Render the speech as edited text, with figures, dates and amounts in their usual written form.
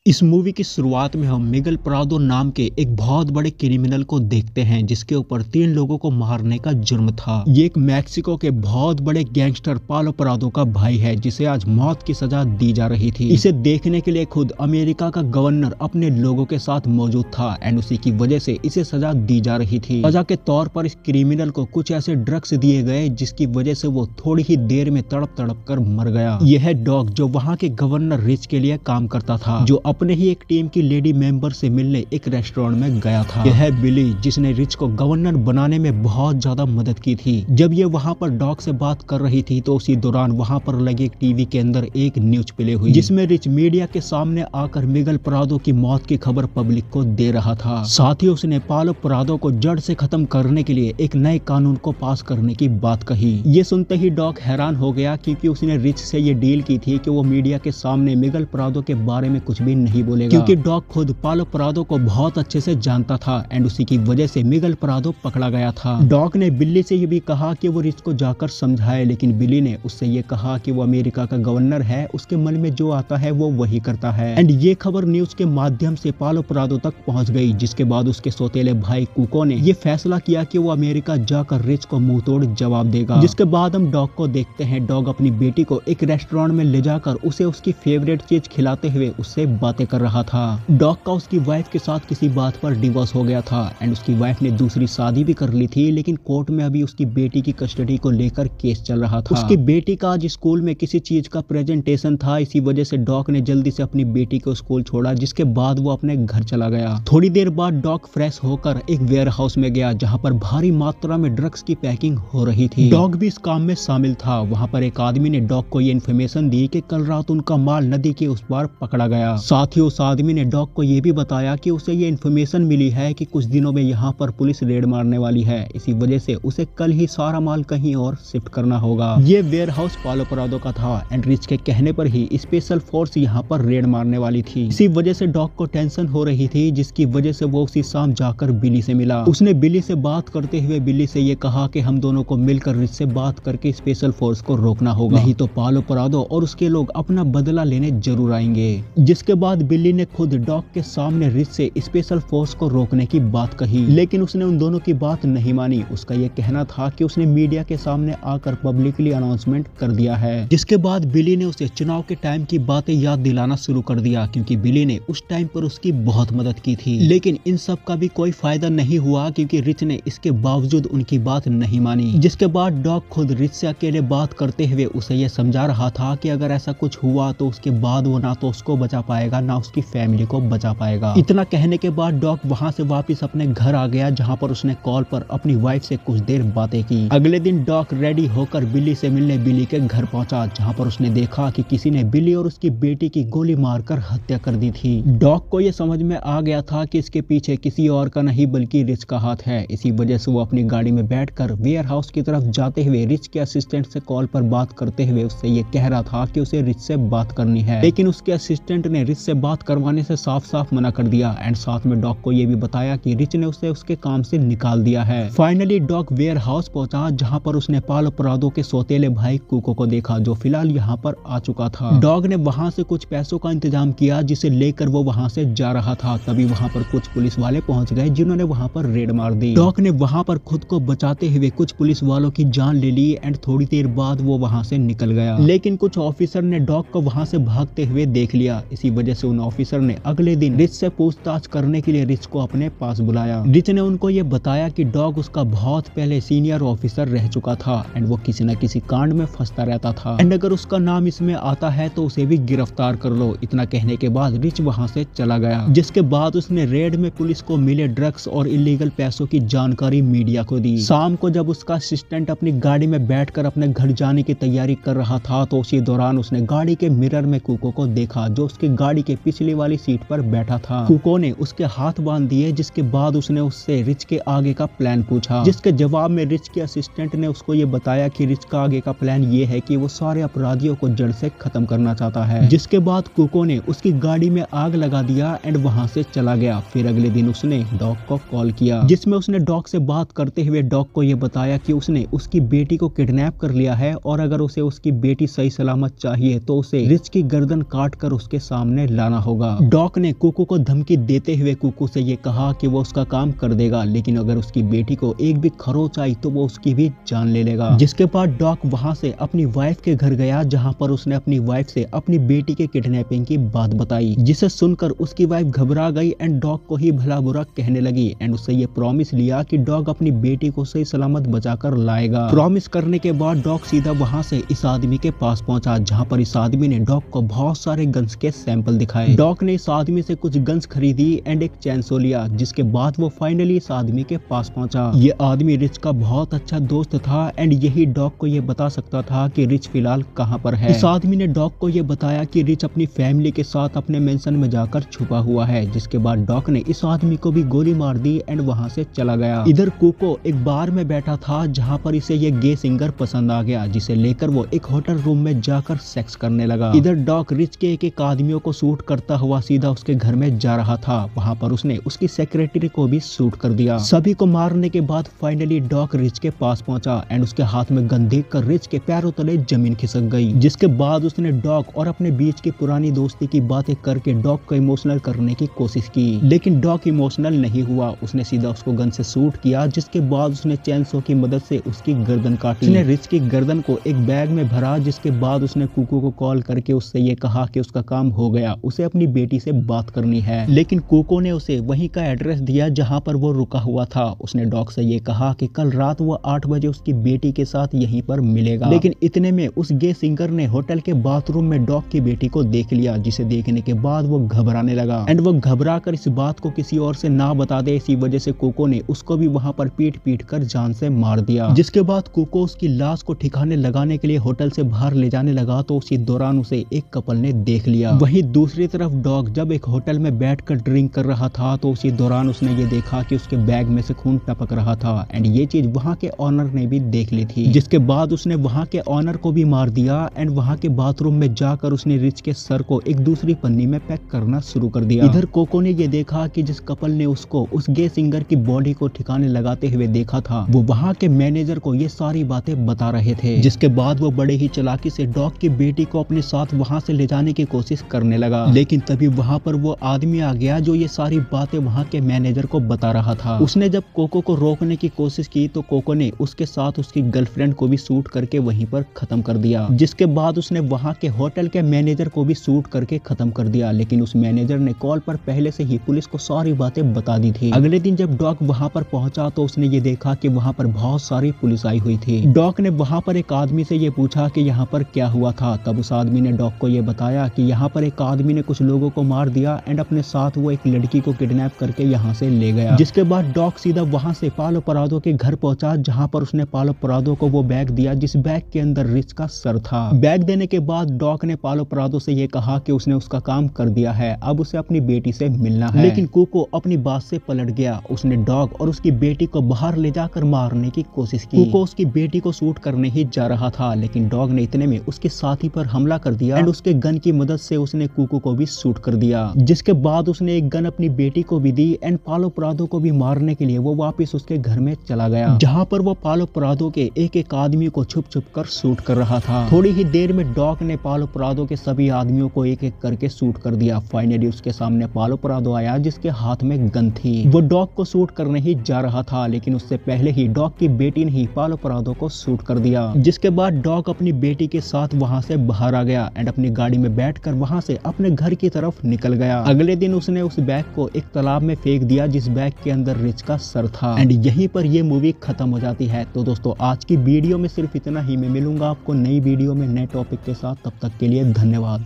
इस मूवी की शुरुआत में हम मिगेल प्रादो नाम के एक बहुत बड़े क्रिमिनल को देखते हैं जिसके ऊपर 3 लोगों को मारने का जुर्म था। ये एक मैक्सिको के बहुत बड़े गैंगस्टर पालो प्रादो का भाई है जिसे आज मौत की सजा दी जा रही थी। इसे देखने के लिए खुद अमेरिका का गवर्नर अपने लोगों के साथ मौजूद था एंड उसी की वजह से इसे सजा दी जा रही थी। सजा के तौर पर इस क्रिमिनल को कुछ ऐसे ड्रग्स दिए गए जिसकी वजह से वो थोड़ी ही देर में तड़प तड़प कर मर गया। यह डॉग जो वहाँ के गवर्नर रिच के लिए काम करता था, जो अपने ही एक टीम की लेडी मेंबर से मिलने एक रेस्टोरेंट में गया था। यह है बिली जिसने रिच को गवर्नर बनाने में बहुत ज्यादा मदद की थी। जब ये वहाँ पर डॉग से बात कर रही थी तो उसी दौरान वहाँ पर लगे टीवी के अंदर एक न्यूज प्ले हुई जिसमें रिच मीडिया के सामने आकर मिगेल प्रादो की मौत की खबर पब्लिक को दे रहा था। साथ ही उसने पालो प्रादो को जड़ से खत्म करने के लिए एक नए कानून को पास करने की बात कही। ये सुनते ही डॉग हैरान हो गया क्योंकि उसने रिच से ये डील की थी कि वो मीडिया के सामने मिगेल प्रादो के बारे में कुछ भी नहीं बोलेगा, क्योंकि डॉग खुद पालो प्रादो को बहुत अच्छे से जानता था एंड उसी की वजह से मिगेल प्रादो पकड़ा गया था। डॉग ने बिल्ली से ये भी कहा कि वो रिच को जाकर समझाए, लेकिन बिल्ली ने उससे ये कहा कि वो अमेरिका का गवर्नर है, उसके मन में जो आता है वो वही करता है। एंड ये खबर न्यूज के माध्यम से पालो प्रादो तक पहुंच गई, जिसके बाद उसके सौतेले भाई कुको ने ये फैसला किया कि वो अमेरिका जाकर रिच को मुंह तोड़ जवाब देगा। जिसके बाद हम डॉग को देखते हैं। डॉग अपनी बेटी को एक रेस्टोरेंट में ले जाकर उसे उसकी फेवरेट चीज खिलाते हुए उससे बातें कर रहा था। डॉग का उसकी वाइफ के साथ किसी बात पर डिवोर्स हो गया था एंड उसकी वाइफ ने दूसरी शादी भी कर ली थी, लेकिन कोर्ट में अभी उसकी बेटी की कस्टडी को लेकर केस चल रहा था। उसकी बेटी का आज स्कूल में किसी चीज का प्रेजेंटेशन था, इसी वजह से डॉग ने जल्दी से अपनी बेटी को स्कूल छोड़ा, जिसके बाद वो अपने घर चला गया। थोड़ी देर बाद डॉग फ्रेश होकर एक वेयर हाउस में गया जहाँ पर भारी मात्रा में ड्रग्स की पैकिंग हो रही थी। डॉग भी इस काम में शामिल था। वहाँ पर एक आदमी ने डॉग को ये इन्फॉर्मेशन दी कि कल रात उनका माल नदी के उस पार पकड़ा गया। साथ ही उस आदमी ने डॉग को ये भी बताया कि उसे ये इन्फॉर्मेशन मिली है कि कुछ दिनों में यहाँ पर पुलिस रेड मारने वाली है, इसी वजह से उसे कल ही सारा माल कहीं और शिफ्ट करना होगा। ये वेयर हाउस पालो प्रादो का था एंड रिच के कहने पर ही स्पेशल फोर्स यहाँ पर रेड मारने वाली थी। इसी वजह से डॉग को टेंशन हो रही थी, जिसकी वजह से वो उसी शाम जाकर बिली से मिला। उसने बिली से बात करते हुए बिली से ये कहा कि हम दोनों को मिलकर रिच से बात करके स्पेशल फोर्स को रोकना होगा, नहीं तो पालो प्रादो और उसके लोग अपना बदला लेने जरूर आएंगे। जिसके बाद बिल्ली ने खुद डॉग के सामने रिच से स्पेशल फोर्स को रोकने की बात कही, लेकिन उसने उन दोनों की बात नहीं मानी। उसका यह कहना था कि उसने मीडिया के सामने आकर पब्लिकली अनाउंसमेंट कर दिया है। जिसके बाद बिली ने उसे चुनाव के टाइम की बातें याद दिलाना शुरू कर दिया, क्योंकि बिली ने उस टाइम पर उसकी बहुत मदद की थी। लेकिन इन सब का भी कोई फायदा नहीं हुआ क्योंकि रिच ने इसके बावजूद उनकी बात नहीं मानी। जिसके बाद डॉग खुद रिच से अकेले बात करते हुए उसे यह समझा रहा था कि अगर ऐसा कुछ हुआ तो उसके बाद वो ना तो उसको बचा पाएगा ना उसकी फैमिली को बचा पाएगा। इतना कहने के बाद डॉग वहां से वापस अपने घर आ गया, जहां पर उसने कॉल पर अपनी वाइफ से कुछ देर बातें की। अगले दिन डॉग रेडी होकर बिली से मिलने बिली के घर पहुंचा, जहां पर उसने देखा कि किसी ने बिली और उसकी बेटी की गोली मारकर हत्या कर दी थी। डॉग को यह समझ में आ गया था कि इसके पीछे किसी और का नहीं बल्कि रिच का हाथ है। इसी वजह से वो अपनी गाड़ी में बैठकर वेयर हाउस की तरफ जाते हुए रिच के असिस्टेंट से कॉल पर बात करते हुए उससे ये कह रहा था कि उसे रिच से बात करनी है, लेकिन उसके असिस्टेंट ने रिच से बात करवाने से साफ साफ मना कर दिया एंड साथ में डॉग को ये भी बताया कि रिच ने उसे उसके काम से निकाल दिया है। फाइनली डॉग वेयर हाउस पहुंचा, जहां पर उसने पालो प्रादो के सौतेले भाई कुको को देखा, जो फिलहाल यहां पर आ चुका था। डॉग ने वहां से कुछ पैसों का इंतजाम किया जिसे लेकर वो वहां से जा रहा था। तभी वहां पर कुछ पुलिस वाले पहुंच गए जिन्होंने वहां पर रेड मार दी। डॉग ने वहां पर खुद को बचाते हुए कुछ पुलिस वालों की जान ले ली एंड थोड़ी देर बाद वो वहां से निकल गया, लेकिन कुछ ऑफिसर ने डॉग को वहां से भागते हुए देख लिया। इसी वजह से उन ऑफिसर ने अगले दिन रिच से पूछताछ करने के लिए रिच को अपने पास बुलाया। रिच ने उनको ये बताया कि डॉग उसका बहुत पहले सीनियर ऑफिसर रह चुका था एंड वो किसी न किसी कांड में फंसता रहता था एंड अगर उसका नाम इसमें आता है तो उसे भी गिरफ्तार कर लो। इतना कहने के बाद रिच वहां से चला गया। जिसके बाद उसने रेड में पुलिस को मिले ड्रग्स और इलीगल पैसों की जानकारी मीडिया को दी। शाम को जब उसका असिस्टेंट अपनी गाड़ी में बैठकर अपने घर जाने की तैयारी कर रहा था तो उसी दौरान उसने गाड़ी के मिरर में कुको को देखा, जो उसकी गाड़ी के पिछली वाली सीट पर बैठा था। कुको ने उसके हाथ बांध दिए, जिसके बाद उसने उससे रिच के आगे का प्लान पूछा, जिसके जवाब में रिच के असिस्टेंट ने उसको ये बताया कि रिच का आगे का प्लान ये है कि वो सारे अपराधियों को जड़ से खत्म करना चाहता है। जिसके बाद कुको ने उसकी गाड़ी में आग लगा दिया एंड वहां से चला गया। फिर अगले दिन उसने डॉग को कॉल किया, जिसमें उसने डॉग से बात करते हुए डॉग को ये बताया कि उसने उसकी बेटी को किडनैप कर लिया है और अगर उसे उसकी बेटी सही सलामत चाहिए तो उसे रिच की गर्दन काट कर उसके सामने लाना होगा। डॉक ने कुकू को धमकी देते हुए कुकू से ये कहा कि वो उसका काम कर देगा, लेकिन अगर उसकी बेटी को एक भी खरोच आई तो वो उसकी भी जान ले लेगा। जिसके बाद डॉक वहां से अपनी वाइफ के घर गया, जहां पर उसने अपनी वाइफ से अपनी बेटी के किडनैपिंग की बात बताई, जिसे सुनकर उसकी वाइफ घबरा गई एंड डॉग को ही भला बुरा कहने लगी एंड उससे ये प्रॉमिस लिया कि डॉग अपनी बेटी को सही सलामत बचाकर लाएगा। प्रॉमिस करने के बाद डॉग सीधा वहां से इस आदमी के पास पहुंचा, जहां पर इस आदमी ने डॉग को बहुत सारे गन्स के सैंपल दिखाए। डॉग ने इस आदमी से कुछ गन्स खरीदी एंड एक चैनसो लिया, जिसके बाद वो फाइनली इस आदमी के पास पहुंचा। ये आदमी रिच का बहुत अच्छा दोस्त था एंड यही डॉग को ये बता सकता था कि रिच फिलहाल कहां पर है। इस आदमी ने डॉग को ये बताया कि रिच अपनी फैमिली के साथ अपने मेंशन में जाकर छुपा हुआ है। जिसके बाद डॉग ने इस आदमी को भी गोली मार दी एंड वहां से चला गया। इधर कुको एक बार में बैठा था, जहां पर इसे ये गे सिंगर पसंद आ गया, जिसे लेकर वो एक होटल रूम में जाकर सेक्स करने लगा। इधर डॉग रिच के एक आदमियों को शूट करता हुआ सीधा उसके घर में जा रहा था। वहां पर उसने उसकी सेक्रेटरी को भी शूट कर दिया। सभी को मारने के बाद फाइनली डॉग रिच के पास पहुंचा एंड उसके हाथ में गन देखकर रिच के पैरों तले जमीन खिसक गई। जिसके बाद उसने डॉग और अपने बीच की पुरानी दोस्ती की बातें करके डॉग को इमोशनल करने की कोशिश की, लेकिन डॉग इमोशनल नहीं हुआ। उसने सीधा उसको गन से शूट किया, जिसके बाद उसने चैनसो की मदद से उसकी गर्दन काटी। उसने रिच की गर्दन को एक बैग में भरा, जिसके बाद उसने कुकू को कॉल करके उससे ये कहा कि उसका काम हो गया, उसे अपनी बेटी से बात करनी है। लेकिन कुकू ने उसे वहीं का एड्रेस दिया जहां पर वो रुका हुआ था। उसने डॉग से ये कहा कि कल रात वो 8 बजे उसकी बेटी के साथ यहीं पर मिलेगा। लेकिन इतने में उस गे सिंगर ने होटल के बाथरूम में डॉग की बेटी को देख लिया, जिसे देखने के बाद वो घबराने लगा एंड वो घबरा कर इस बात को किसी और से ना बता दे। इसी वजह से कोको ने उसको भी वहां पर पीट कर जान से मार दिया। जिसके बाद कोको उसकी लाश को ठिकाने लगाने के लिए होटल से बाहर ले जाने लगा, तो उसी दौरान उसे एक कपल ने देख लिया। वहीं दूसरी तरफ डॉग जब एक होटल में बैठकर ड्रिंक कर रहा था, तो उसी दौरान उसने ये देखा कि उसके बैग में से खून टपक रहा था एंड ये चीज वहां के ऑनर ने भी देख ली थी। जिसके बाद उसने वहां के ऑनर को भी मार दिया एंड वहां के बाथरूम में जाकर उसने रिच के सर को एक दूसरी पन्नी में पैक करना शुरू कर दिया। इधर कोको ने ये देखा कि जिस कपल ने उसको उस गे सिंगर की बॉडी को ठिकाने लगाते हुए देखा था, वो वहां के मैनेजर को ये सारी बातें बता रहे थे। जिसके बाद वो बड़े ही चालाकी से डॉग की बेटी को अपने साथ वहां से ले जाने की कोशिश करने लगा। लेकिन तभी वहां पर वो आदमी आ गया जो ये सारी बातें वहां के मैनेजर को बता रहा था। उसने जब कोको को रोकने की कोशिश की, तो कोको ने उसके साथ उसकी गर्लफ्रेंड को भी शूट करके वहीं पर खत्म कर दिया। जिसके बाद उसने वहां के होटल के मैनेजर को भी शूट करके खत्म कर दिया। लेकिन उस मैनेजर ने कॉल पर पहले से ही पुलिस को सारी बातें बता दी थी। अगले दिन जब डॉग वहां पर पहुंचा, तो उसने ये देखा कि वहां पर बहुत सारी पुलिस आई हुई थी। डॉग ने वहां पर एक आदमी से ये पूछा कि यहाँ पर क्या हुआ था। तब उस आदमी ने डॉग को ये बताया कि यहाँ पर एक आदमी ने कुछ लोगों को मार दिया एंड अपने साथ वो एक लड़की को किडनैप करके यहाँ से ले गया। जिसके बाद डॉग सीधा वहां से पालो परादो के घर पहुंचा, जहां पर उसने पालो परादो को वो बैग दिया जिस बैग के अंदर रिच का सर था। बैग देने के बाद डॉग ने पालो परादो से ये कहा कि उसने उसका काम कर दिया है, अब उसे अपनी बेटी से मिलना है। लेकिन कुको अपनी बात से पलट गया। उसने डॉग और उसकी बेटी को बाहर ले जाकर मारने की कोशिश की। कुको उसकी बेटी को शूट करने ही जा रहा था, लेकिन डॉग ने इतने में उसके साथी पर हमला कर दिया एंड उसके गन की मदद से उसने कुको को भी शूट कर दिया। जिसके बाद उसने एक गन अपनी बेटी को भी दी एंड पालो परादो को भी मारने के लिए वो वापस उसके घर में चला गया, जहां पर वो पालो परादो के एक आदमी को छुप कर शूट कर रहा था। थोड़ी ही देर में डॉग ने पालो परादो के सभी आदमियों को एक करके शूट कर दिया। फाइनली उसके सामने पालो परादो आया, जिसके हाथ में गन थी। वो डॉग को शूट करने ही जा रहा था, लेकिन उससे पहले ही डॉग की बेटी ने ही पालो परादो को शूट कर दिया। जिसके बाद डॉग अपनी बेटी के साथ वहां से बाहर आ गया एंड अपनी गाड़ी में बैठकर वहां से अपने घर की तरफ निकल गया। अगले दिन उसने उस बैग को एक तालाब में फेंक दिया जिस बैग के अंदर रिच का सर था एंड यहीं पर ये मूवी खत्म हो जाती है। तो दोस्तों आज की वीडियो में सिर्फ इतना ही। मैं मिलूंगा आपको नई वीडियो में नए टॉपिक के साथ, तब तक के लिए धन्यवाद।